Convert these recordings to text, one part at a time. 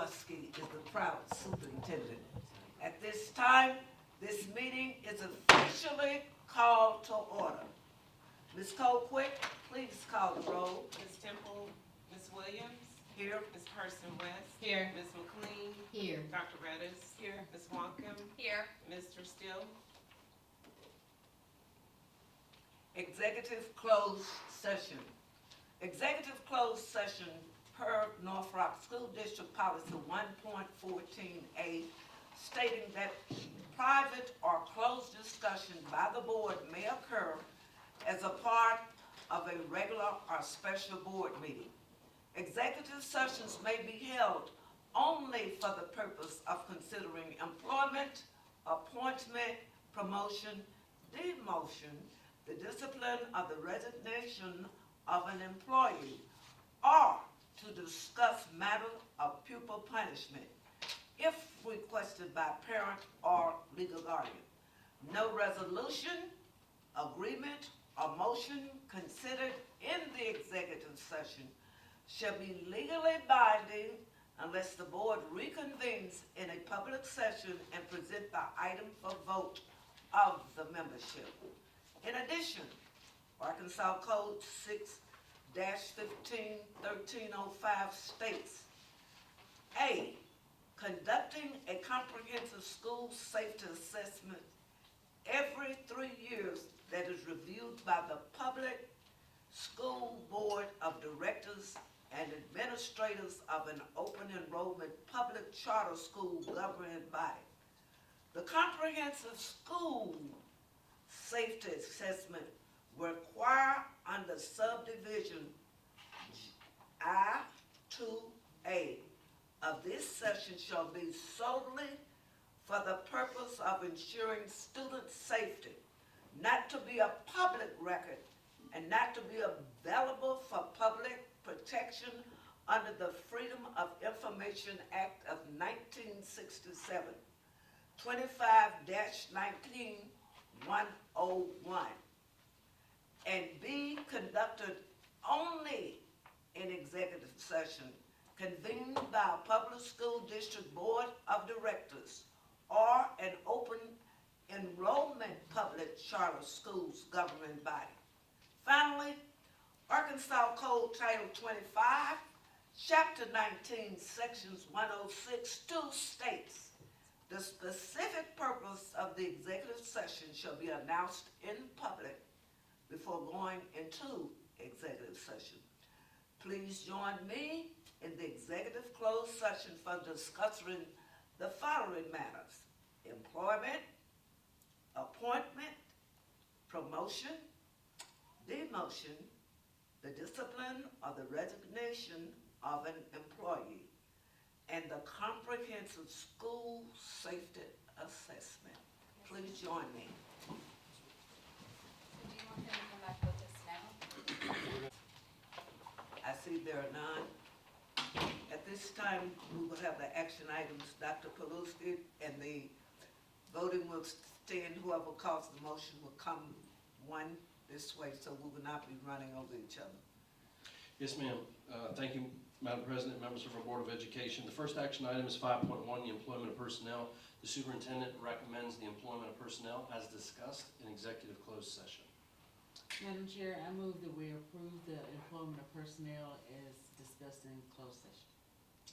Jaworski is the proud superintendent. At this time, this meeting is officially called to order. Ms. Colquitt, please call the roll. Ms. Temple, Ms. Williams, Here. Ms. Person West. Here. Ms. McLean, Here. Dr. Redis. Here. Ms. Wonkum, Here. Mr. Still. Executive closed session. Executive closed session per North Rock School District Policy 1.14A stating that private or closed discussion by the board may occur as a part of a regular or special board meeting. Executive sessions may be held only for the purpose of considering employment, appointment, promotion, demotion, the discipline of the resignation of an employee, or to discuss matter of pupil punishment, if requested by parent or legal guardian. No resolution, agreement, or motion considered in the executive session shall be legally binding unless the board reconvenes in a public session and present the item for vote of the membership. In addition, Arkansas Code 6-15-1305 states, A, conducting a comprehensive school safety assessment every 3 years that is reviewed by the Public School Board of Directors and Administrators of an open enrollment public charter school governing body. The comprehensive school safety assessment will require under subdivision I-2A of this section shall be solely for the purpose of ensuring student safety, not to be a public record and not to be available for public protection under the Freedom of Information Act of 1967, 25-19-101, and be conducted only in executive session convened by a public school district board of directors or an open enrollment public charter schools governing body. Finally, Arkansas Code Title 25, Chapter 19, Sections 106-2 states, the specific purpose of the executive session shall be announced in public before going into executive session. Please join me in the executive closed session for discussing the following matters: employment, appointment, promotion, demotion, the discipline or the resignation of an employee, and the comprehensive school safety assessment. Please join me. Do you want them to come back with us now? I see there are none. At this time, we will have the action items. Dr. Paluski, and the voting will stand. Whoever calls the motion will come one this way, so we will not be running over each other. Yes, ma'am. Thank you, Madam President, members of our Board of Education. The first action item is 5.1, the employment of personnel. The superintendent recommends the employment of personnel as discussed in executive closed session. Madam Chair, I move that we approve the employment of personnel as discussed in closed session.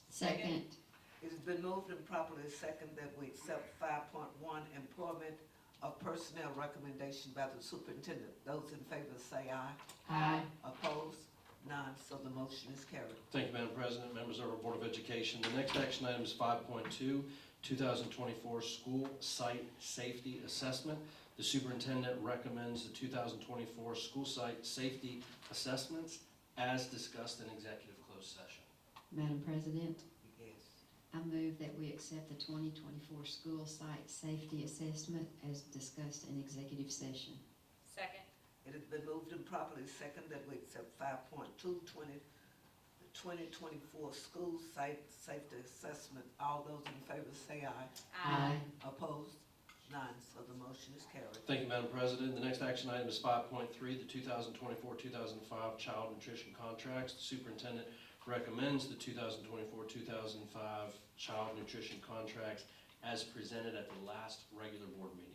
Second. It has been moved and properly second that we accept 5.1, employment of personnel recommendation by the superintendent. Those in favor say aye. Aye. Opposed? None, so the motion is carried. Thank you, Madam President, members of our Board of Education. The next action item is 5.2, 2024 School Site Safety Assessment. The superintendent recommends the 2024 school site safety assessments as discussed in executive closed session. Madam President, Yes. I move that we accept the 2024 school site safety assessment as discussed in executive session. Second. It has been moved and properly second that we accept 5.2, the 2024 school site safety assessment. All those in favor say aye. Aye. Opposed? None, so the motion is carried. Thank you, Madam President. The next action item is 5.3, the 2024-2005 child nutrition contracts. The superintendent recommends the 2024-2005 child nutrition contracts as presented at the last regular board meeting.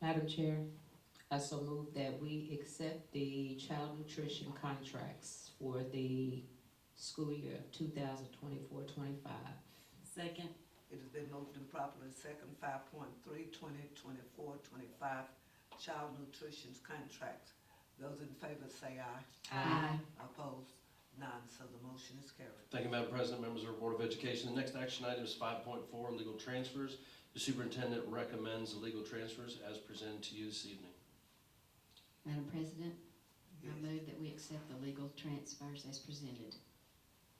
Madam Chair, I so move that we accept the child nutrition contracts for the school year 2024-25. Second. It has been moved and properly second, 5.3, 2024-25 child nutrition contracts. Those in favor say aye. Aye. Opposed? None, so the motion is carried. Thank you, Madam President, members of our Board of Education. The next action item is 5.4, legal transfers. The superintendent recommends the legal transfers as presented to you this evening. Madam President, I Yes. move that we accept the legal transfers as presented.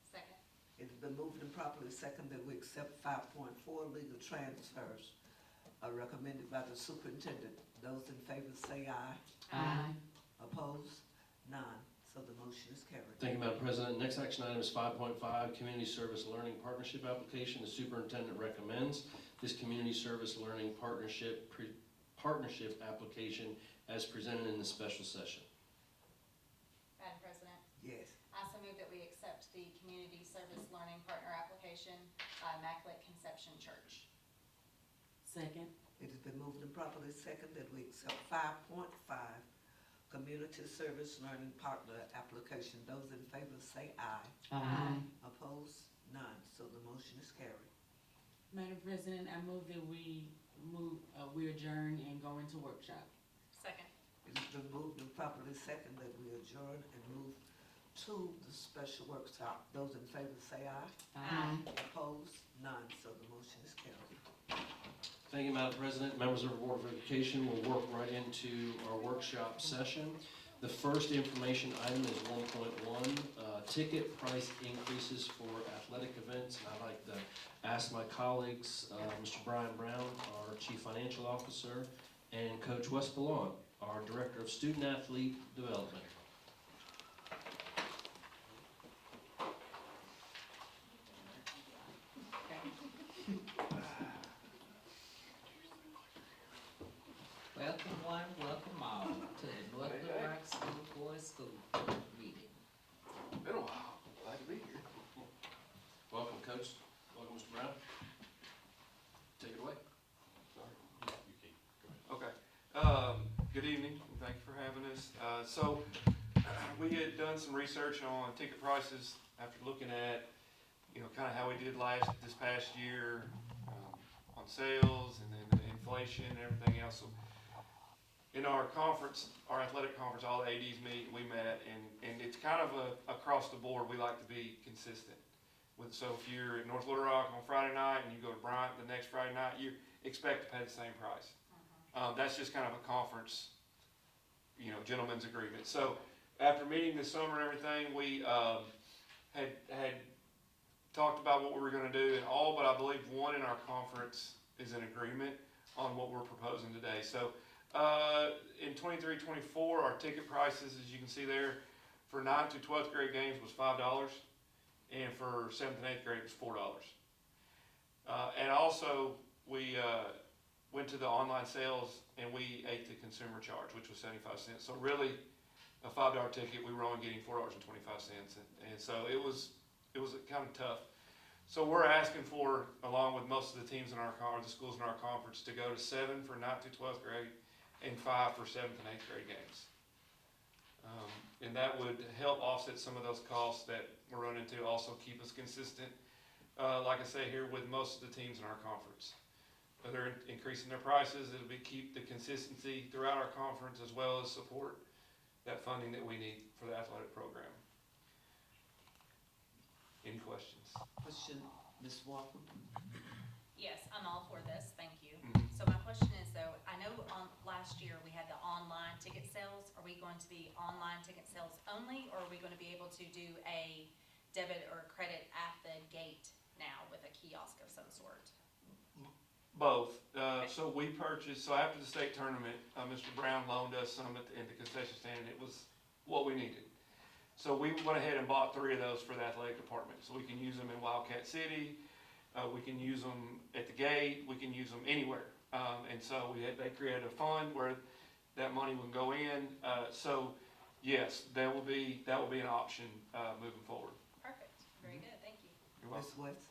Second. It has been moved and properly second that we accept 5.4 legal transfers recommended by the superintendent. Those in favor say aye. Aye. Opposed? None, so the motion is carried. Thank you, Madam President. Next action item is 5.5, Community Service Learning Partnership Application. The superintendent recommends this Community Service Learning Partnership application as presented in the special session. Madam President, Yes. I so move that we accept the Community Service Learning Partner application by Immaculate Conception Church. Second. It has been moved and properly second that we accept 5.5 Community Service Learning Partner application. Those in favor say aye. Aye. Opposed? None, so the motion is carried. Madam President, I move that we adjourn and go into workshop. Second. It has been moved and properly second that we adjourn and move to the special workshop. Those in favor say aye. Aye. Opposed? None, so the motion is carried. Thank you, Madam President. Members of the Board of Education will work right into our workshop session. The first information item is 1.1, ticket price increases for athletic events. And I'd like to ask my colleagues, Mr. Brian Brown, our Chief Financial Officer, and Coach Wes Ballon, our Director of Student Athlete Development. Welcome one, welcome all to the North Little Rock School Board School meeting. Been a while, glad to be here. Welcome, Coach. Welcome, Mr. Brown. Take it away. Sorry. Okay, good evening, and thank you for having us. We had done some research on ticket prices after looking at, kind of how we did this past year, on sales and then the inflation and everything else. So in our conference, our athletic conference, all the ADs meet, we met, and it's kind of across the board, we like to be consistent. So if you're at North Little Rock on Friday night and you go to Bryant the next Friday night, you expect to pay the same price. That's just kind of a conference, gentleman's agreement. So after meeting this summer and everything, we had talked about what we were going to do, and all but I believe one in our conference is in agreement on what we're proposing today. So in 23-24, our ticket prices, as you can see there, for 9th to 12th grade games was $5, and for 7th and 8th grade it was $4. And also, we went to the online sales and we ate the consumer charge, which was 75 cents. So really, a $5 ticket, we were only getting $4.25, and so it was kind of tough. So we're asking for, along with most of the teams in the schools in our conference, to go to 7 for 9th to 12th grade and 5 for 7th and 8th grade games. And that would help offset some of those costs that we're running into, also keep us consistent, like I say here, with most of the teams in our conference. They're increasing their prices, it'll keep the consistency throughout our conference, as well as support that funding that we need for the athletic program. Any questions? Question, Ms. Walker? Yes, I'm all for this, thank you. Mhm. So my question is though, I know last year we had the online ticket sales. Are we going to be online ticket sales only, or are we going to be able to do a debit or credit at the gate now with a kiosk of some sort? Both. So we purchased, so after the state tournament, Mr. Brown loaned us some in the concession stand, and it was what we needed. So we went ahead and bought 3 of those for the athletic department. So we can use them in Wildcat City, we can use them at the gate, we can use them anywhere. And so they created a fund where that money would go in. So Yes, that will be an option, moving forward. Perfect, very good, thank you. You're welcome. Ms. West?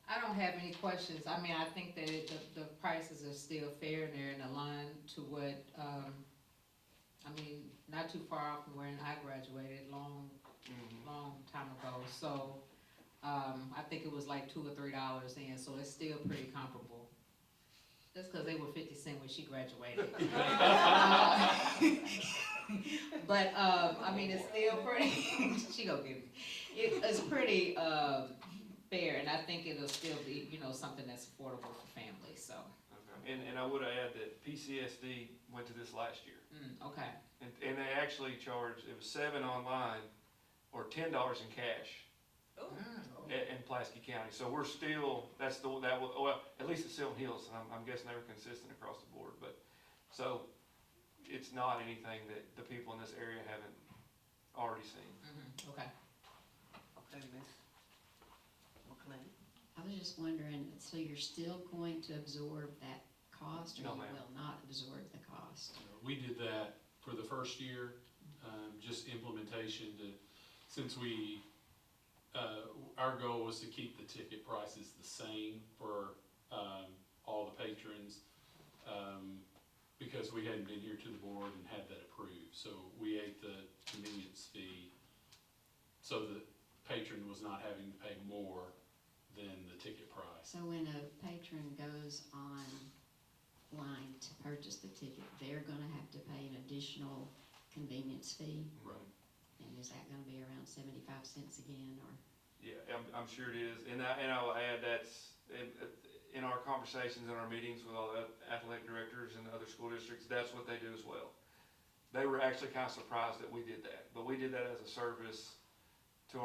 I don't have any questions. I mean, I think that the prices are still fair and they're in line to what, I mean, not too far off from when I graduated, long time ago. So, I think it was like $2 or $3 in, so it's still pretty comparable. That's because they were 50 cents when she graduated. But, I mean, it's still pretty, she gonna give me, it's pretty, fair, and I think it'll still be, you know, something that's affordable for families, so. Okay. And I would add that PCSD went to this last year. Okay, And they actually charged, it was $7 online or $10 in cash Ooh. in Pulaski County. So we're still, well, at least at Silver Hills, I'm guessing they were consistent across the board, but, so it's not anything that the people in this area haven't already seen. okay. Okay, Ms. McLean? I was just wondering, so you're still going to absorb that cost, or No, you ma'am. will not absorb the cost? We did that for the first year, just implementation to, since we, our goal was to keep the ticket prices the same for, all the patrons, because we hadn't been here to the board and had that approved. So we ate the convenience fee, so the patron was not having to pay more than the ticket price. So when a patron goes online to purchase the ticket, they're gonna have to pay an additional convenience fee? Right. And is that gonna be around 75 cents again, or? Yeah, I'm sure it is. And I will add that's, in our conversations and our meetings with all the athletic directors and other school districts, that's what they do as well. They were actually kind of surprised that we did that, but we did that as a service to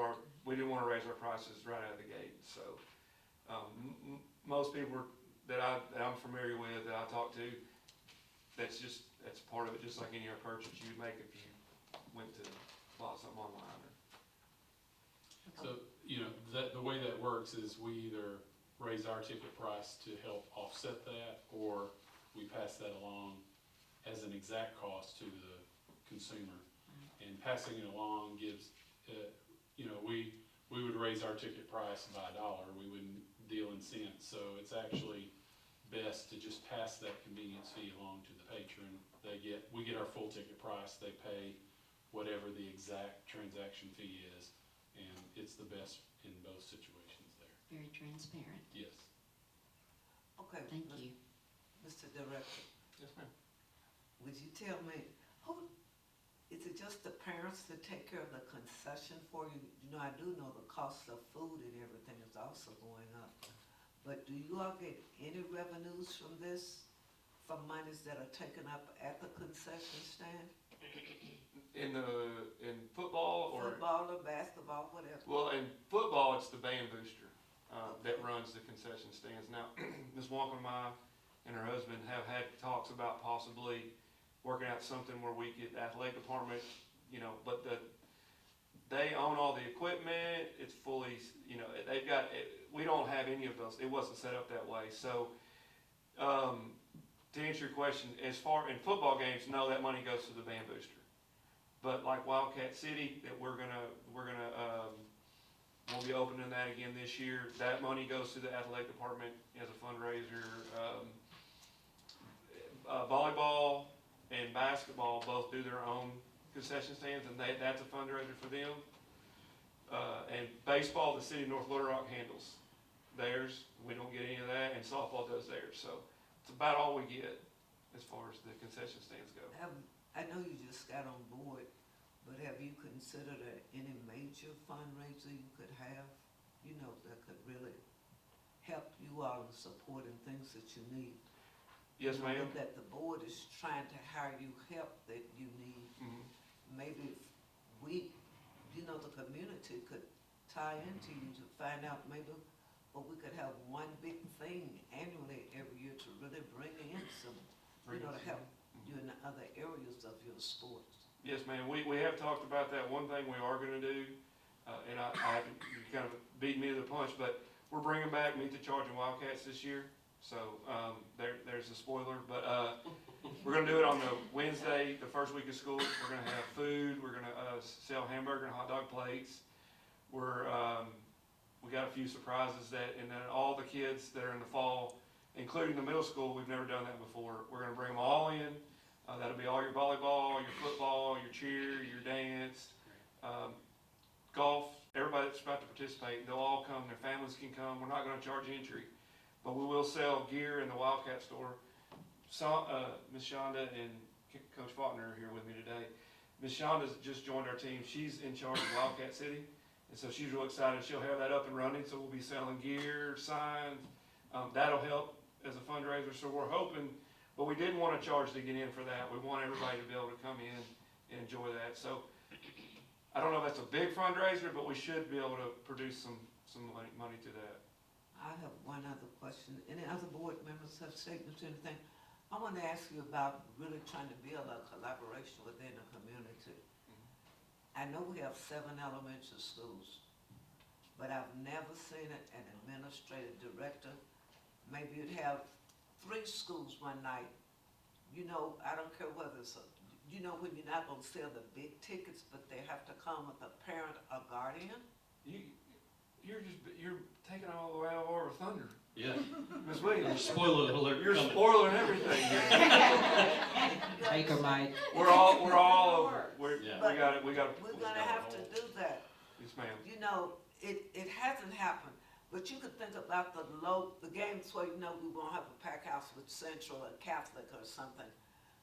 we didn't want to raise our prices right out of the gate. So, most people that I'm familiar with, that I talk to, that's part of it, just like any other purchase you'd make if you went to buy something online. So, you know, the way that works is we either raise our ticket price to help offset that, or we pass that along as an exact cost to the consumer. And passing it along gives, you know, we would raise our ticket price by $1, we wouldn't deal in cents. So it's actually best to just pass that convenience fee along to the patron. We get our full ticket price, they pay whatever the exact transaction fee is, and it's the best in both situations there. Very transparent. Yes. Okay. Thank you. Mr. Director, Yes, ma'am. would you tell me, is it just the parents that take care of the concession for you? You know, I do know the cost of food and everything is also going up. But do you all get any revenues from this, from monies that are taken up at the concession stand? In football or? Football or basketball, whatever? Well, in football, it's the band booster that runs the concession stands. Now, Ms. Walker and I and her husband have had talks about possibly working out something where we could, athletic department, you know, but they own all the equipment, it's fully, you know, they've got, we don't have any of those, it wasn't set up that way. So, to answer your question, as far in football games, no, that money goes to the band booster. But like Wildcat City, that we'll be opening that again this year. That money goes to the athletic department as a fundraiser. Volleyball and basketball both do their own concession stands, and that's a fundraiser for them. And baseball, the city of North Little Rock handles theirs. We don't get any of that, and softball does theirs. So it's about all we get as far as the concession stands go. I know you just got on board, but have you considered any major fundraiser you could have, you know, that could really help you all in supporting things that you need? Yes, You know, ma'am. that the board is trying to hire you help that you need. Mhm. Maybe if we, you know, the community could tie into you to find out maybe, or we could have one big thing annually every year to really bring in some, you know, to help you in the other areas of your sports. Yes, ma'am. We have talked about that. One thing we are gonna do, and I haven't, you kind of beat me to the punch, but we're bringing back Meet the Charging Wildcats this year. So, there's a spoiler, but, We're gonna do it on the Wednesday, the first week of school. We're gonna have food, we're gonna, sell hamburger and hot dog plates. We got a few surprises and then all the kids that are in the fall, including the middle school, we've never done that before. We're gonna bring them all in. That'll be all your volleyball, your football, your cheer, your dance, golf, everybody that's about to participate. They'll all come, their families can come. We're not gonna charge entry, but we will sell gear in the Wildcat store. So, Ms. Shonda and Coach Faulkner are here with me today. Ms. Shonda's just joined our team. She's in charge of Wildcat City, and so she's real excited. She'll have that up and running, so we'll be selling gear, signs. That'll help as a fundraiser, so we're hoping, but we didn't want to charge to get in for that. We want everybody to be able to come in and enjoy that. So I don't know if that's a big fundraiser, but we should be able to produce some money to that. I have one other question. Any other board members have statements or anything? I want to ask you about really trying to build a collaboration within the community. I know we have 7 elementary schools, but I've never seen an administrative director. Maybe you'd have 3 schools one night. You know, I don't care whether it's you know when you're not gonna sell the big tickets, but they have to come with a parent or guardian? You're taking all the way out of our thunder, Yeah, Ms. Williams. spoiler alert. You're coming. spoiling everything here. Baker Mike. We're all over. Yeah. We got it. We're gonna have to do that. Yes, ma'am. You know, it hasn't happened, but you could think about the games where, you know, we won't have a pack house with Central or Catholic or something.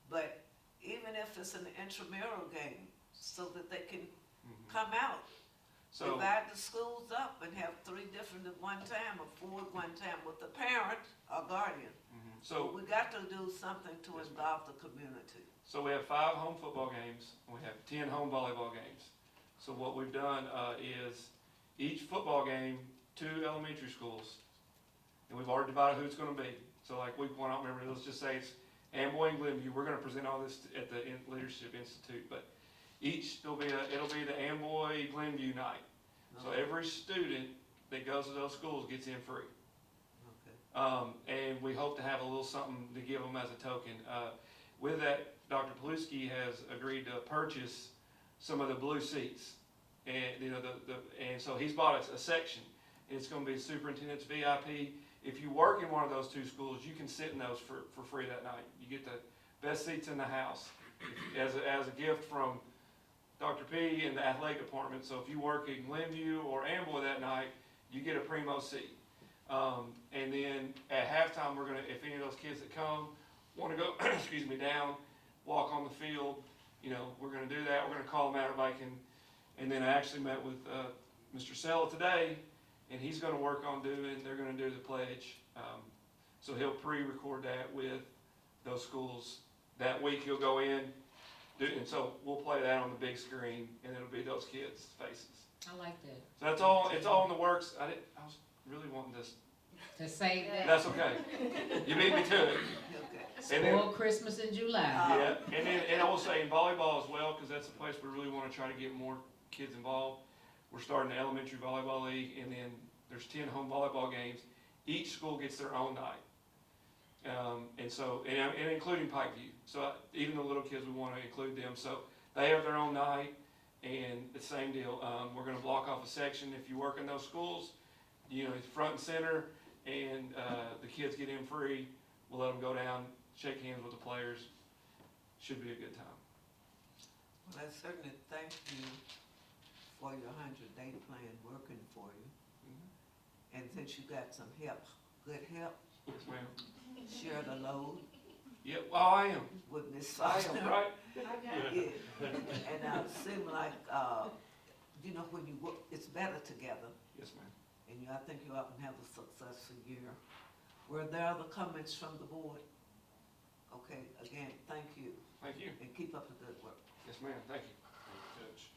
But even if it's an intramural game, so that they can come out, So, divide the schools up and have 3 different at one time or 4 at one time with the parent or guardian. so, We got to do something to Yes, ma'am. involve the community. so we have 5 home football games, and we have 10 home volleyball games. So what we've done, is each football game, 2 elementary schools, and we've already divided who it's gonna be. So like week 1, I don't remember, let's just say it's Amboy and Glenview. We're gonna present all this at the Leadership Institute, but it'll be the Amboy Glenview night. So every student that goes to those schools gets in free. Okay. And we hope to have a little something to give them as a token. With that, Dr. Paluski has agreed to purchase some of the blue seats. And, you know, and so he's bought a section. It's gonna be superintendent's VIP. If you work in one of those 2 schools, you can sit in those for free that night. You get the best seats in the house as a gift from Dr. P and the athletic department. So if you work in Glenview or Amboy that night, you get a primo seat. And then at halftime, if any of those kids that come want to go, down, walk on the field, you know, we're gonna do that. We're gonna call them out, everybody can. And then I actually met with Mr. Sella today, and he's gonna work on they're gonna do the pledge. So he'll pre-record that with those schools. That week he'll go in, and so we'll play that on the big screen, and it'll be those kids' faces. I like that. So it's all in the works. I was really wanting this. To save that. That's okay. You beat me to it. Okay. And then, Spoil Christmas in July. yeah, and I will say in volleyball as well, because that's a place we really want to try to get more kids involved. We're starting the elementary volleyball league, and then there's 10 home volleyball games. Each school gets their own night. And including Pikeview. So even the little kids, we want to include them. So they have their own night, and the same deal. We're going to block off a section. If you work in those schools, you know, it's front and center, and the kids get in free. We'll let them go down, shake hands with the players. Should be a good time. Well, I certainly thank you for your 100-day plan working for you. And since you got some help, good help, Yes, ma'am. share the load Yeah, well, I am. with Ms. I Foster. am, right? Yeah. And it seemed like, you know, when you work, it's better together. Yes, ma'am. And I think you all can have a successful year. Were there other comments from the board? Okay, again, thank you, Thank you. and keep up the good work. Yes, ma'am. Thank you. Coach.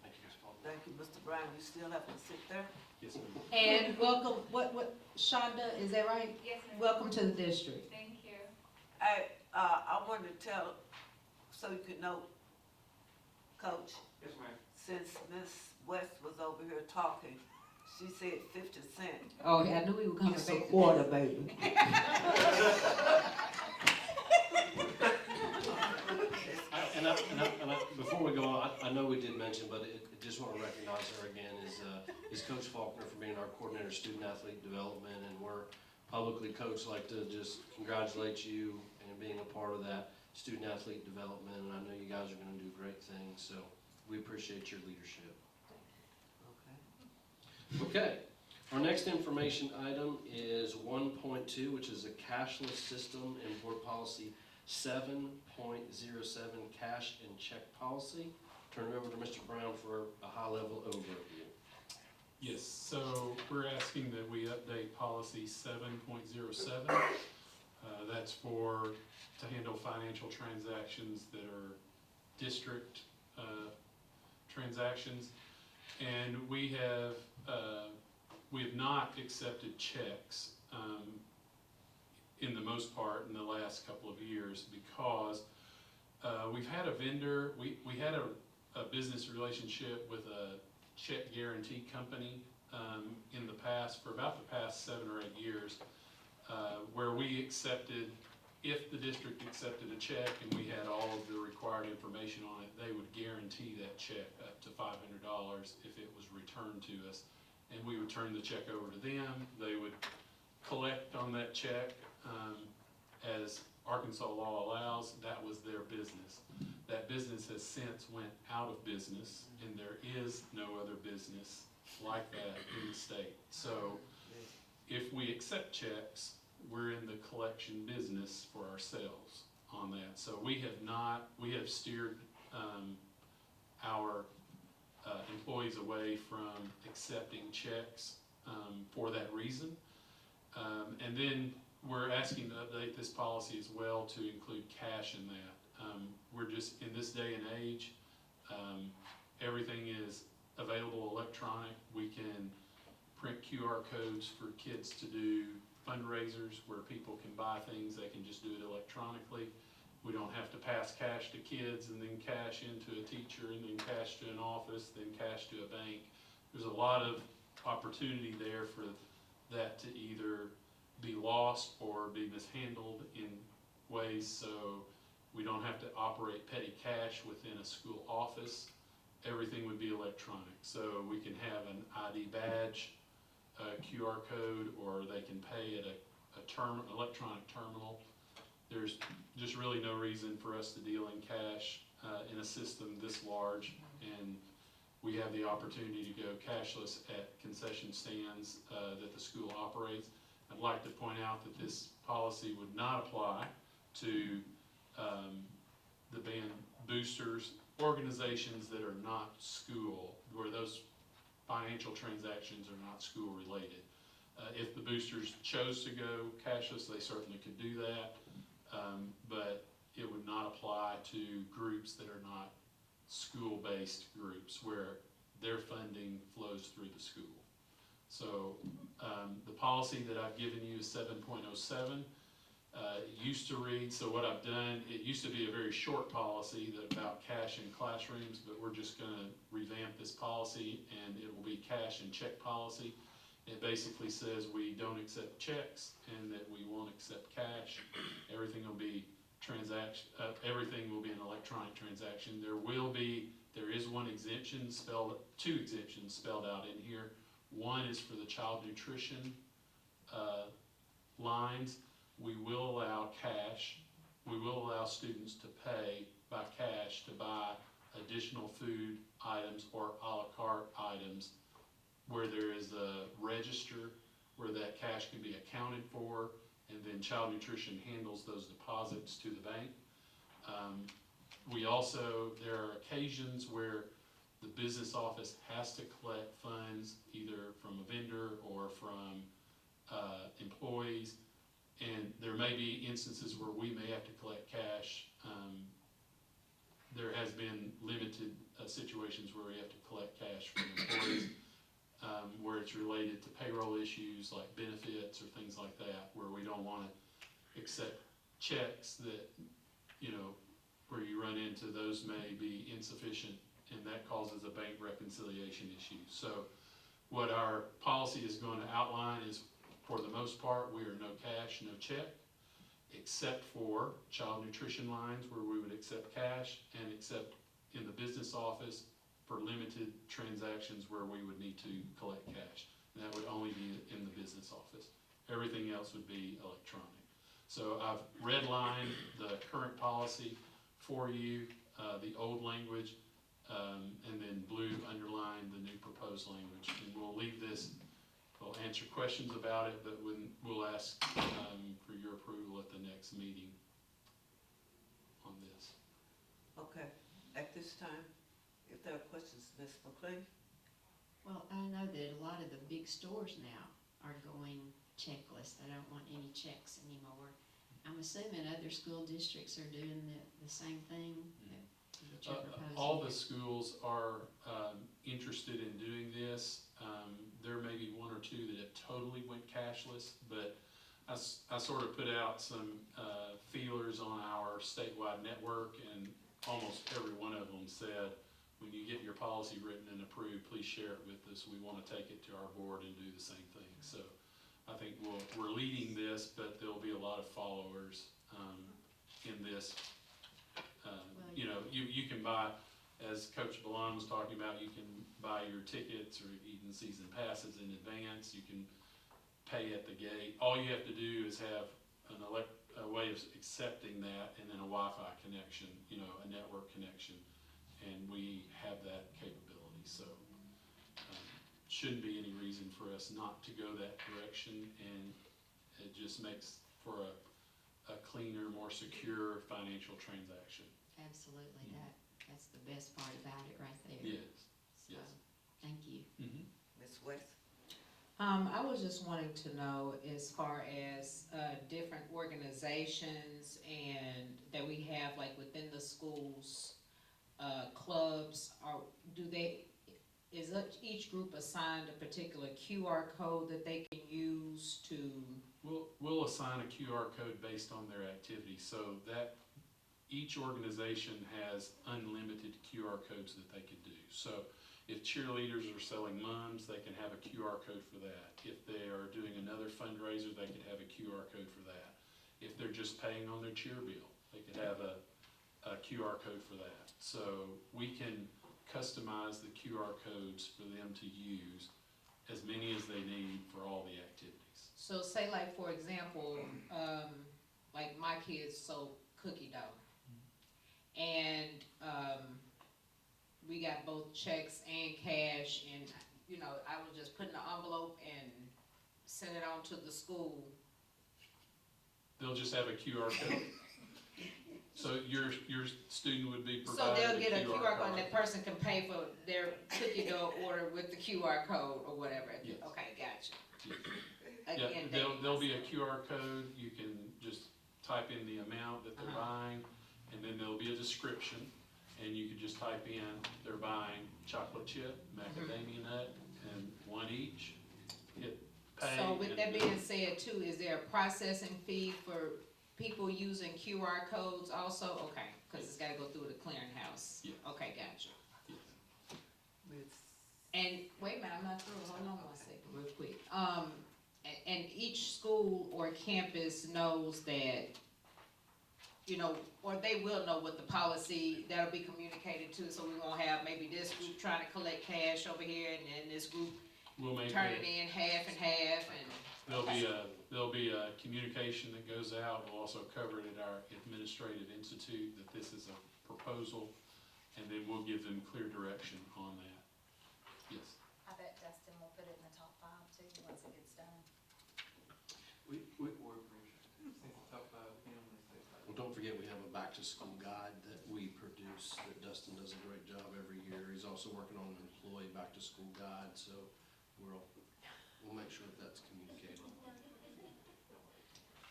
Thank you, Ms. Paul. Thank you, Mr. Brown, you still have to sit there? Yes, ma'am. And welcome, what, Shonda, is that right? Yes, ma'am. Welcome to the district. Thank you. I wanted to tell, so you can know, Coach, Yes, ma'am. since Ms. West was over here talking, she said 50 cents. Oh, I knew we were gonna It's say a quarter, baby. Before we go on, I know we did mention, but I just want to recognize her again, is Coach Faulkner for being our coordinator of student athlete development, and we're publicly, Coach, like to just congratulate you and being a part of that student athlete development, and I know you guys are gonna do great things, so we appreciate your leadership. Okay. Okay, our next information item is 1.2, which is a cashless system in board policy 7.07, cash and check policy. Turn it over to Mr. Brown for a high-level overview. Yes, so we're asking that we update policy 7.07. That's to handle financial transactions that are district transactions. And we have not accepted checks in the most part in the last couple of years because we've had a vendor, we had a business relationship with a check guarantee company in the past, for about the past 7 or 8 years, where we accepted, if the district accepted a check and we had all of the required information on it, they would guarantee that check up to $500 if it was returned to us. And we would turn the check over to them, they would collect on that check as Arkansas law allows. That was their business. That business has since went out of business, and there is no other business like that in the state. So if we accept checks, we're in the collection business for ourselves on that. So we have steered our employees away from accepting checks for that reason. And then we're asking to update this policy as well to include cash in that. We're just, in this day and age, everything is available electronic. We can print QR codes for kids to do fundraisers where people can buy things, they can just do it electronically. We don't have to pass cash to kids and then cash into a teacher and then cash to an office, then cash to a bank. There's a lot of opportunity there for that to either be lost or be mishandled in ways, so we don't have to operate petty cash within a school office. Everything would be electronic, so we can have an ID badge, a QR code, or they can pay at a electronic terminal. There's just really no reason for us to deal in cash in a system this large, and we have the opportunity to go cashless at concession stands that the school operates. I'd like to point out that this policy would not apply to the band boosters, organizations that are not school, where those financial transactions are not school related. If the boosters chose to go cashless, they certainly could do that, but it would not apply to groups that are not school-based groups where their funding flows through the school. So the policy that I've given you is 7.07. It used to read, so what I've done, it used to be a very short policy about cash in classrooms, but we're just going to revamp this policy and it will be cash and check policy. It basically says we don't accept checks and that we won't accept cash. Everything will be everything will be an electronic transaction. There is two exemptions spelled out in here. One is for the child nutrition lines. We will allow cash. We will allow students to pay by cash to buy additional food items or a la carte items where there is a register where that cash can be accounted for, and then child nutrition handles those deposits to the bank. There are occasions where the business office has to collect funds either from a vendor or from employees, and there may be instances where we may have to collect cash. There has been limited situations where we have to collect cash from employees where it's related to payroll issues like benefits or things like that, where we don't want to accept checks that, where you run into those may be insufficient, and that causes a bank reconciliation issue. So what our policy is going to outline is, for the most part, we are no cash, no check. except for child nutrition lines where we would accept cash, and except in the business office for limited transactions where we would need to collect cash. And that would only be in the business office. Everything else would be electronic. So I've redlined the current policy for you, the old language, and then blue underlined the new proposed language. And we'll leave this, we'll answer questions about it, but we'll ask for your approval at the next meeting on this. Okay, at this time, if there are questions, Ms. McLean? Well, I know that a lot of the big stores now are going checklist. They don't want any checks anymore. I'm assuming other school districts are doing the same thing that you're proposing. All the schools are interested in doing this. There may be one or two that have totally went cashless, but I sort of put out some feelers on our statewide network, and almost every one of them said, when you get your policy written and approved, please share it with us. We want to take it to our board and do the same thing. So I think we're leading this, but there'll be a lot of followers in this. You know, you can buy, as Coach Ballon was talking about, you can buy your tickets or even season passes in advance. You can pay at the gate. All you have to do is have a way of accepting that, and then a Wi-Fi connection, you know, a network connection. And we have that capability, so shouldn't be any reason for us not to go that direction, and it just makes for a cleaner, more secure financial transaction. Absolutely, that's the best part about it right there. Yes, So, yes. thank you. Ms. West? I was just wanting to know, as far as different organizations and that we have, like within the schools, clubs, is each group assigned a particular QR code that they can use to? We'll assign a QR code based on their activity, so that each organization has unlimited QR codes that they could do. So if cheerleaders are selling mums, they can have a QR code for that. If they are doing another fundraiser, they could have a QR code for that. If they're just paying on their cheer bill, they could have a QR code for that. So we can customize the QR codes for them to use, as many as they need for all the activities. So say, like, for example, like my kids sold cookie dough. And we got both checks and cash, and, you know, I was just put in an envelope and send it on to the school. They'll just have a QR code. So your student would be So provided they'll get a QR code, and card. that person can pay for their cookie dough order with the QR code or whatever. Yes. Okay, gotcha. Yes. Again, Yeah, there'll be a dating QR code. You can just type in the amount that they're buying, and then there'll be a description, and you can just type in, they're buying chocolate chip, macadamia nut, and one each, hit pay. So with and that then- being said too, is there a processing fee for people using QR codes also? Okay, cause it's gotta go through the clearinghouse. Yes. Okay, gotcha. Yes. And, wait a minute, I'm not through, hold on one second, real quick. And each school or campus knows that, you know, or they will know what the policy, that'll be communicated to, so we won't have maybe this group trying to collect cash over here, and then this group We'll make turn it, it in half and half, and. there'll be a communication that goes out. We'll also cover it at our administrative institute that this is a proposal, and then we'll give them clear direction on that. Yes. I bet Dustin will put it in the top 5 too, once it gets done. Well, don't forget, we have a back-to-school guide that we produce, that Dustin does a great job every year. He's also working on an employee back-to-school guide, so we'll make sure that that's communicated.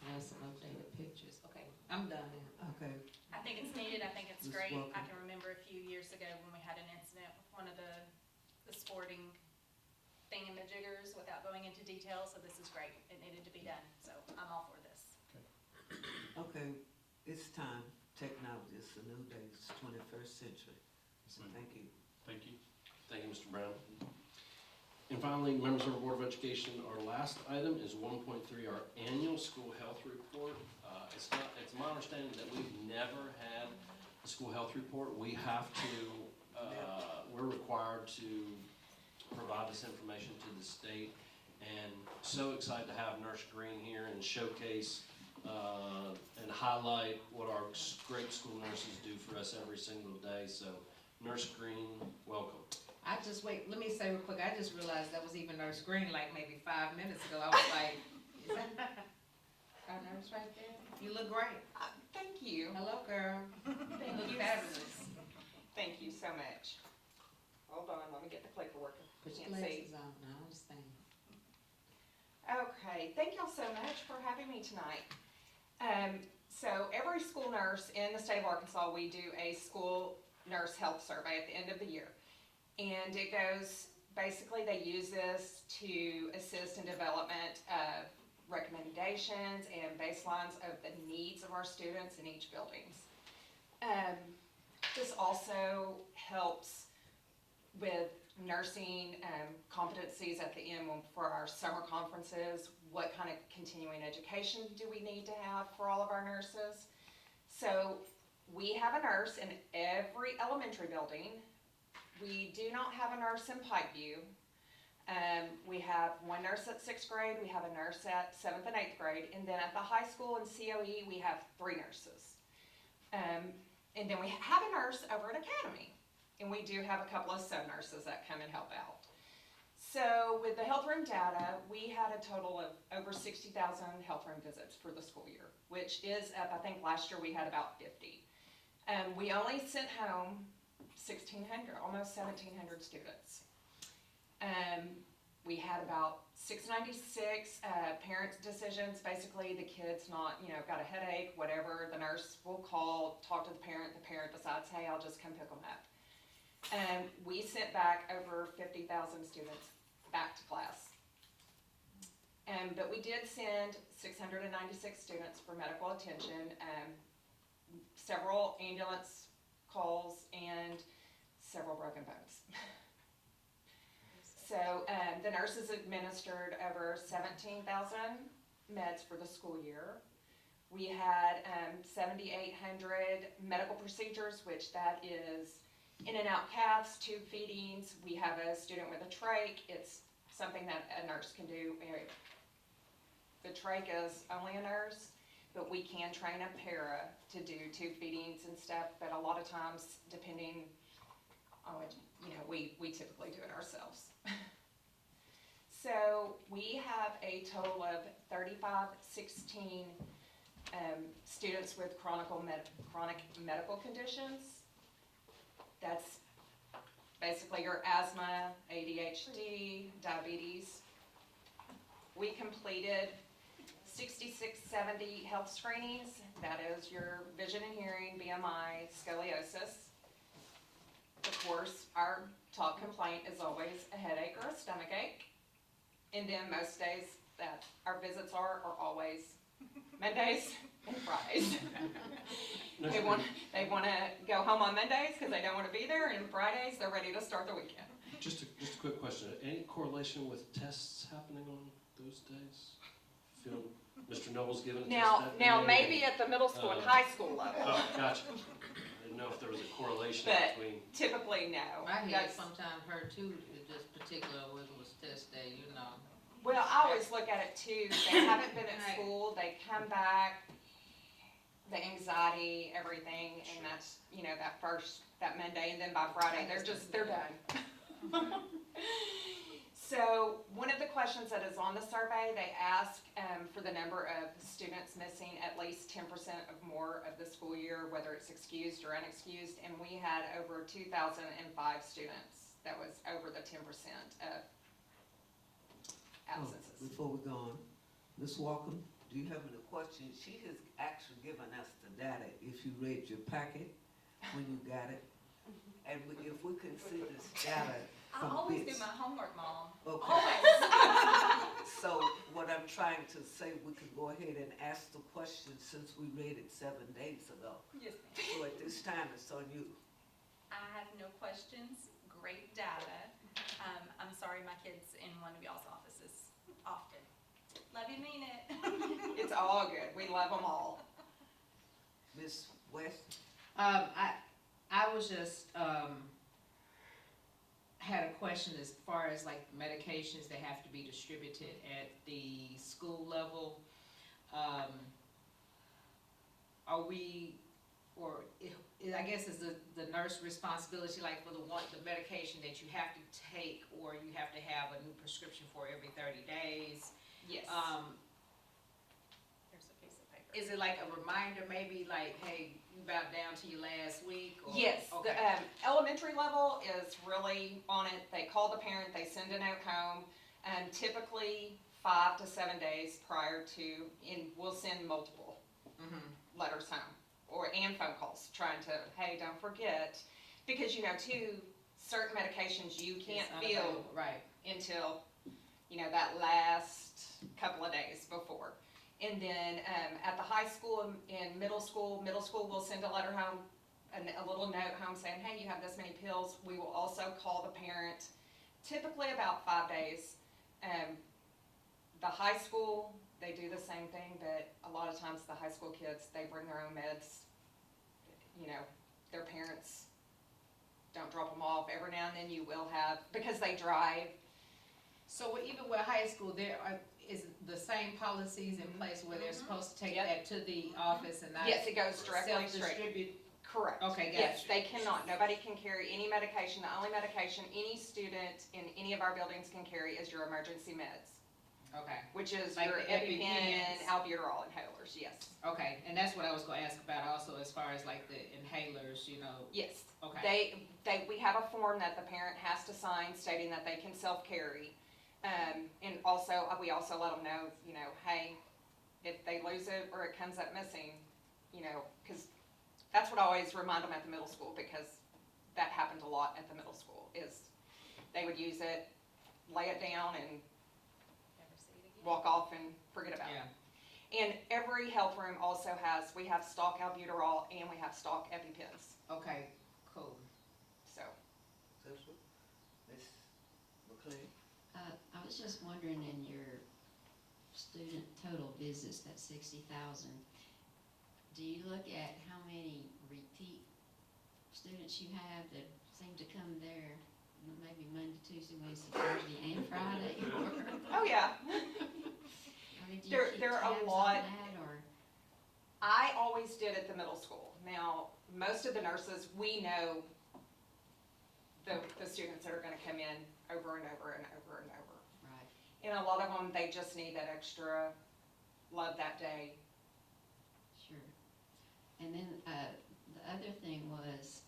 There's some updated pictures. Okay, I'm done now. Okay, I think it's needed, I think it's Ms. great. I Walker. can remember a few years ago when we had an incident with one of the sporting thingamajiggers without going into detail, so this is great. It needed to be done, so I'm all for this. okay, it's time. Technology is the new day, it's 21st century. So thank you. Thank you. Thank you, Mr. Brown. And finally, members of our Board of Education, our last item is 1.3, our annual school health report. It's my understanding that we've never had a school health report. We have to, we're required to provide this information to the state. And so excited to have Nurse Green here and showcase and highlight what our great school nurses do for us every single day. So Nurse Green, welcome. Let me say real quick, I just realized that was even Nurse Green like maybe 5 minutes ago. I was like, is that our nurse right there? You look great. Thank you. Hello, girl. You look fabulous. Thank you so much. Hold on, let me get the clicker working. Put your Can't see. glasses on, I understand. Okay, thank y'all so much for having me tonight. So every school nurse in the state of Arkansas, we do a school nurse health survey at the end of the year. And it goes, basically they use this to assist in development of recommendations and baselines of the needs of our students in each buildings. This also helps with nursing competencies at the end for our summer conferences. What kind of continuing education do we need to have for all of our nurses? So we have a nurse in every elementary building. We do not have a nurse in Pikeview. We have one nurse at 6th grade, we have a nurse at 7th and 8th grade, and then at the high school and COE, we have 3 nurses. And then we have a nurse over at Academy, and we do have a couple of sub-nurses that come and help out. So with the health room data, we had a total of over 60,000 health room visits for the school year, which is up, I think last year we had about 50. We only sent home 1,600, almost 1,700 students. We had about 696 parent decisions. Basically, the kid's not, got a headache, whatever. The nurse will call, talk to the parent decides, hey, I'll just come pick them up. We sent back over 50,000 students back to class. But we did send 696 students for medical attention, several ambulance calls, and several broken bones. So the nurses administered over 17,000 meds for the school year. We had 7,800 medical procedures, which that is in and out caths, tube feedings. We have a student with a trach. It's something that a nurse can do. The trach is only a nurse, but we can train a para to do tube feedings and stuff, but a lot of times, depending on it, we typically do it ourselves. So we have a total of 3516 students with chronic medical conditions. That's basically your asthma, ADHD, diabetes. We completed 6670 health screenings. That is your vision and hearing, BMI, scoliosis. Of course, our top complaint is always a headache or a stomach ache. And then most days that our visits are always Mondays and Fridays. They want to go home on Mondays because they don't want to be there, and Fridays they're ready to start the weekend. Just a quick question. Any correlation with tests happening on those days? Feel Mr. Noble's given a test that Now day? maybe at the middle school and high school level, Oh, gotcha. I didn't know if there was a correlation But- between. typically no. I had That's- sometimes heard too, this particular one was test day, Well, I always look at it too. They haven't been at Right. school. They come back, the anxiety, everything, and that's that Monday, and then by Friday they're done. So one of the questions that is on the survey, they ask for the number of students missing at least 10% of more of the school year, whether it's excused or unexcused, and we had over 2,005 students. That was over the 10% of absences. Before we go on, Ms. Walker, do you have any questions? She has actually given us the data, if you read your packet when you got it. And if we can see this data I from always do bits. my homework, Mom. Okay. Always. So what I'm trying to say, we could go ahead and ask the question since we read it 7 days ago. Yes, ma'am. So at this time, it's on you. I have no questions. Great data. I'm sorry my kid's in one of y'all's offices often. Love you, mean it. It's all good. We love them all. Ms. West? I was just, had a question as far as like medications that have to be distributed at the school level. Are we, or I guess is the nurse responsibility, like for the medication that you have to take, or you have to have a new prescription for every 30 days? Yes. Here's a piece of paper. Is it like a reminder, maybe like, hey, you bowed down to your last week? Or? Yes, the Okay. elementary level is really on it. They call the parent, they send a note home, and typically 5 to 7 days prior to, and we'll send multiple Mhm. letters home, and phone calls, trying to, hey, don't forget, because too, certain medications you can't It's feel unavailable, right. until, that last couple of days before. And then, at the high school and middle school will send a letter home, a little note home saying, hey, you have this many pills. We will also call the parent, typically about 5 days. The high school, they do the same thing, but a lot of times the high school kids, they bring their own meds. Their parents don't drop them off. Every now and then you will have, because they drive. So even with high school, is the same policies in place where they're supposed to take Yep. that to the office and not Yes, it goes directly straight. self-distribute? Correct. Okay, Yes, gotcha. they cannot, nobody can carry any medication. The only medication any student in any of our buildings can carry is your emergency meds, Okay, which is Like your the EpiPen EpiPens. and albuterol inhalers, yes. okay, and that's what I was gonna ask about also as far as like the inhalers, Yes. okay. We have a form that the parent has to sign stating that they can self-carry. And also, we also let them know, hey, if they lose it or it comes up missing, because that's what I always remind them at the middle school, because that happened a lot at the middle school, is they would use it, lay it down and Never see it again. walk off and forget about it. Yeah, And every health room also we have stock albuterol and we have stock EpiPens, okay, cool. so. Ms. McLean? I was just wondering, in your student total visits, that 60,000, do you look at how many repeat students you have that seem to come there maybe Monday, Tuesday, Wednesday, Thursday, and Friday? Oh, yeah. I mean, do you There- keep there are a tabs on lot- that, or? I always did at the middle school. Now, most of the nurses, we know the students that are gonna come in over and over and over and over. Right. And a lot of them, they just need that extra love that day. Sure. And then, the other thing was,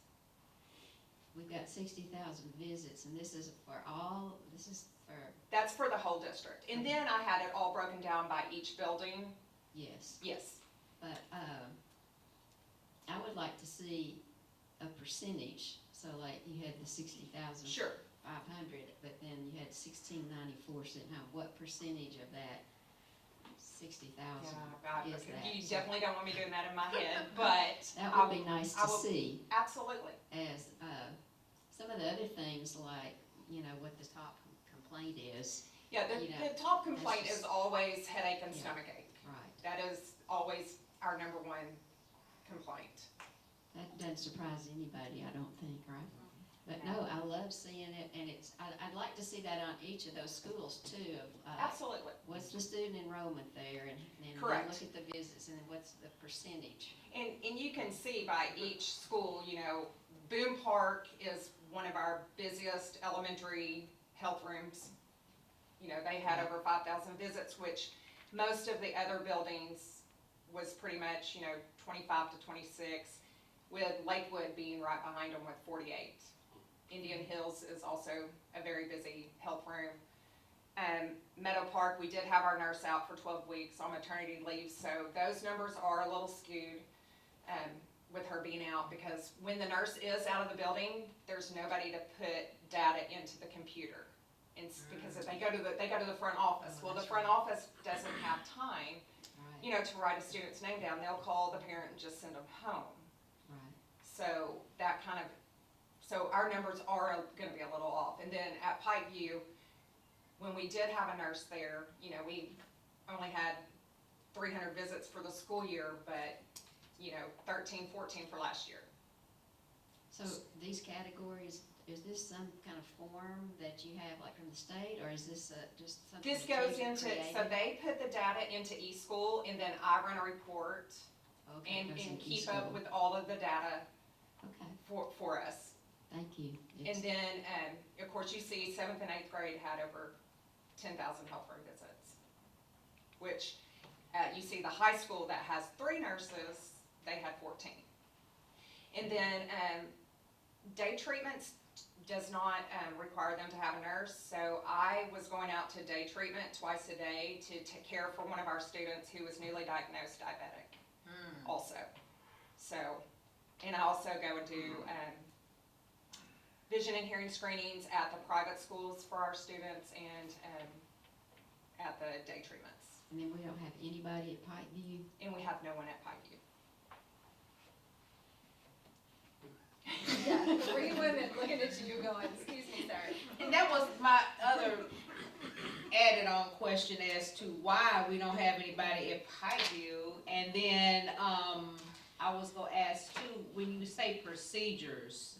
we've got 60,000 visits, and this is for, That's for the whole district. And then I had it all broken down by each building. yes, Yes, but, I would like to see a percentage, so like you had the 60,500, sure. but then you had 1,694 sitting home, what percentage of that 60,000 is that? You So definitely don't want me doing that in my head, but that I would be nice I to will- see, absolutely. as, some of the other things like, what the top complaint is, Yeah, You know, the top complaint just- is always headache and Yeah. stomachache. right? That is always our number one complaint. That doesn't surprise anybody, I don't think, right? But no, I love seeing it, and I'd like to see that on each of those schools too, of, Absolutely. what's the student enrollment there, and then Correct. look at the visits, and then what's the percentage? And you can see by each school, Boone Park is one of our busiest elementary health rooms. They had over 5,000 visits, which most of the other buildings was pretty much, 25 to 26, with Lakewood being right behind them with 48. Indian Hills is also a very busy health room. Meadow Park, we did have our nurse out for 12 weeks on maternity leave, so those numbers are a little skewed with her being out, because when the nurse is out of the building, there's nobody to put data into the computer. And because if they go to the front office. Oh, Well, the that's front right. office doesn't have time, Right, to write a student's name down. They'll call the parent and just send them home. right, So that so our numbers are gonna be a little off. And then at Pikeview, when we did have a nurse there, you know, we only had 300 visits for the school year, but, you know, 13, 14 for last year. So these categories, is this some kind of form that you have like from the state, or is this just something? This that goes you into, created? so they put the data into eSchool, and then I run a report Okay, and, goes in and keep up eSchool. with all of the data Okay, for us. thank you. And then, of course, you see 7th and 8th grade had over 10,000 health room visits, which, you see the high school that has 3 nurses, they had 14. And then, day treatments does not, require them to have a nurse, so I was going out to day treatment twice a day to take care for one of our students who was newly diagnosed diabetic also. So, and I also go and do, vision and hearing screenings at the private schools for our students and, at the day treatments. And then we don't have anybody at Pikeview? And we have no one at Pikeview. Yeah, 3 women looking at you going, excuse me, sir. And that was my other added on question as to why we don't have anybody at Pikeview. And then, I was gonna ask too, when you say procedures,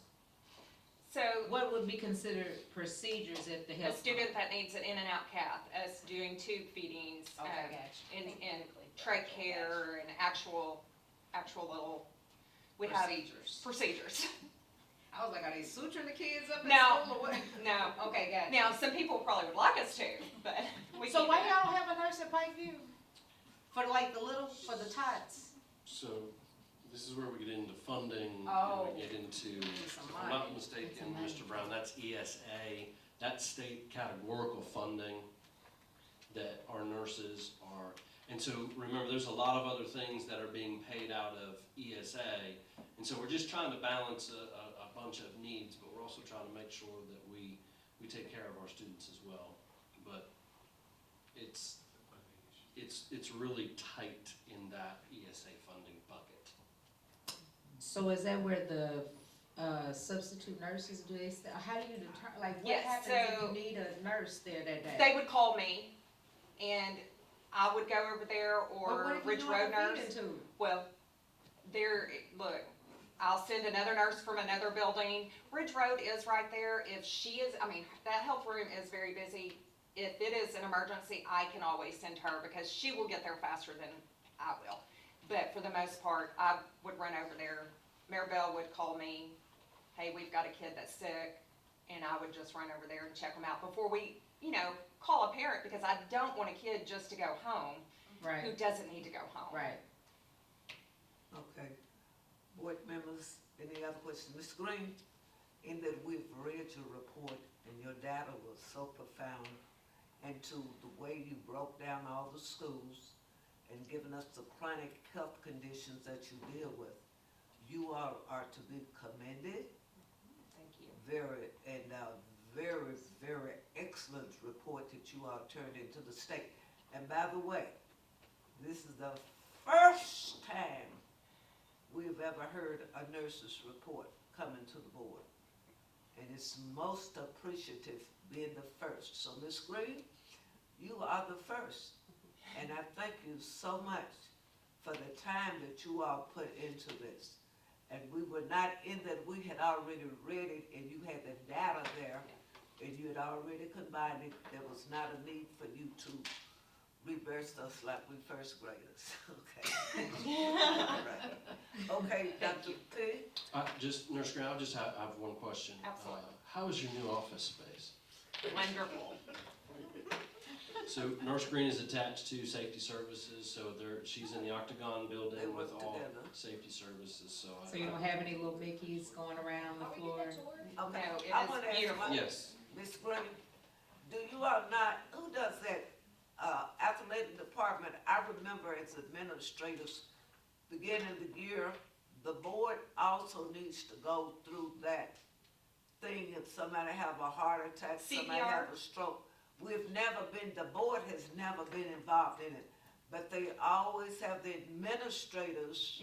So, what would be considered procedures if the a health? student that needs an in and out cath, us doing tube feedings, Okay, gotcha. and trach care and actual little, we have procedures. I was like, are they suturing the kids up in No. school or what? No, Okay, gotcha. now, some people probably would like us to, but we So can't why do that. y'all don't have a nurse at Pikeview? For like the little, for the tots? So this is where we get into funding, Oh. and we get into, Need some if I'm money. not mistaken, Some money. Mr. Brown, that's ESA, that's state categorical funding that our nurses are, and so remember, there's a lot of other things that are being paid out of ESA, and so we're just trying to balance a bunch of needs, but we're also trying to make sure that we take care of our students as well. But it's really tight in that ESA funding bucket. So is that where the, substitute nurses, do they, how do you determine, like, what Yes, happens if so- you need a nurse there that day? They would call me, and I would go over there, But or what if you Ridge don't Road have a nurse. feeding tube? Well, look, I'll send another nurse from another building. Ridge Road is right there. If she is, that health room is very busy. If it is an emergency, I can always send her because she will get there faster than I will. But for the most part, I would run over there. Maribel would call me, hey, we've got a kid that's sick, and I would just run over there and check them out before we, call a parent, because I don't want a kid just to go home who Right, doesn't need to go home. right. Okay. Board members, any other questions? Ms. Green, in that we've read your report and your data was so profound, and to the way you broke down all the schools and given us the chronic health conditions that you deal with, you are to be commended. Thank you. Very excellent report that you all turned into the state. And by the way, this is the first time we've ever heard a nurse's report coming to the board. And it's most appreciative being the first. So Ms. Green, you are the first. And I thank you so much for the time that you all put into this. And we were not in that, we had already read it and you had the data there and you had already combined it. There was not a need for you to reverse us like we first graders, okay? All right. Okay, Dr. P? Nurse Green, I have one question. Absolutely. How is your new office space? Wonderful. So Nurse Green is attached to Safety Services, so she's in the Octagon They building with work all together. Safety Services, so. So you don't have any little Mickeys going around the floor? Okay, No, it I is wanna ask beautiful. my- Yes, Ms. Green, do you all not, who does that, athletic department? I remember as administrators, beginning of the year, the board also needs to go through that thing if somebody have a heart attack, somebody CPR? have a stroke. The board has never been involved in it, but they always have the administrators,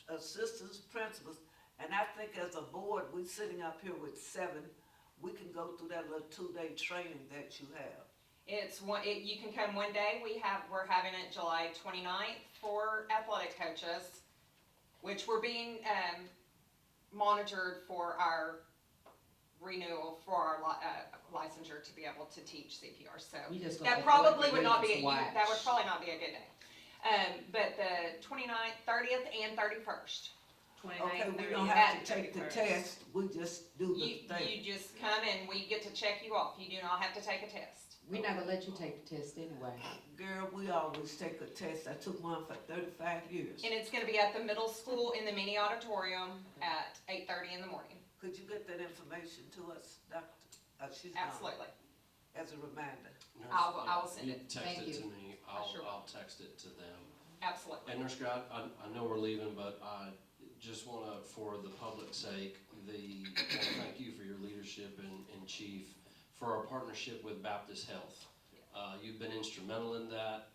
assistants, principals, and I think as a board, we're sitting up here with 7, we can go through that little 2-day training that you have? It's one, you can come one day, we're having it July 29th for athletic coaches, which we're being, monitored for our renewal for our licensure to be able to teach CPR, so. You just gonna That have probably to would not be, watch. that would probably not be a good day. But the 29th, 30th, and 31st. Okay, we 29th, don't 30th, have and to take the 31st. test, we just do the You thing. just come and we get to check you off. You do not have to take a test. We're not gonna let you take the test anyway. Girl, we always take a test, I took one for 35 years. And it's gonna be at the middle school in the mini auditorium at 8:30 in the morning. Could you get that information to us, Doctor? She's gone, Absolutely. as a reminder. I will send You it. text Thank it you. to me, Sure. I'll text it to them. Absolutely. And Nurse Scott, I know we're leaving, but I just wanna, for the public's sake, wanna thank you for your leadership and Chief, for our partnership with Baptist Health. You've been instrumental in that,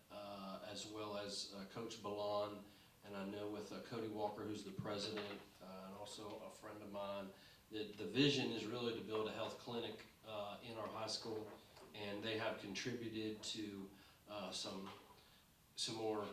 as well as Coach Ballon, and I know with Cody Walker, who's the president, and also a friend of mine, the vision is really to build a health clinic in our high school, and they have contributed to some more,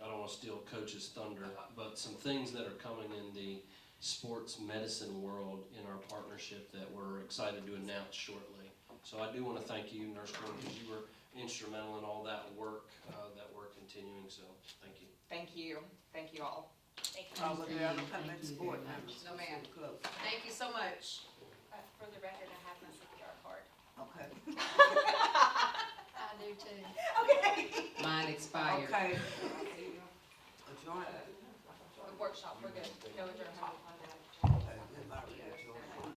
I don't want to steal Coach's thunder, but some things that are coming in the sports medicine world in our partnership that we're excited to announce shortly. So I do want to thank you, Nurse Gordon, because you were instrumental in all that work that we're continuing, so thank you. Thank you. Thank you all. Thank you. All of the other Thank comments, you board very much. members. No, ma'am. before we close? Thank you so much. For the record, I have my CPR card. Okay, I do too. Okay. Mine expired. okay. Adjourn. Workshop, we're good. No adjournment.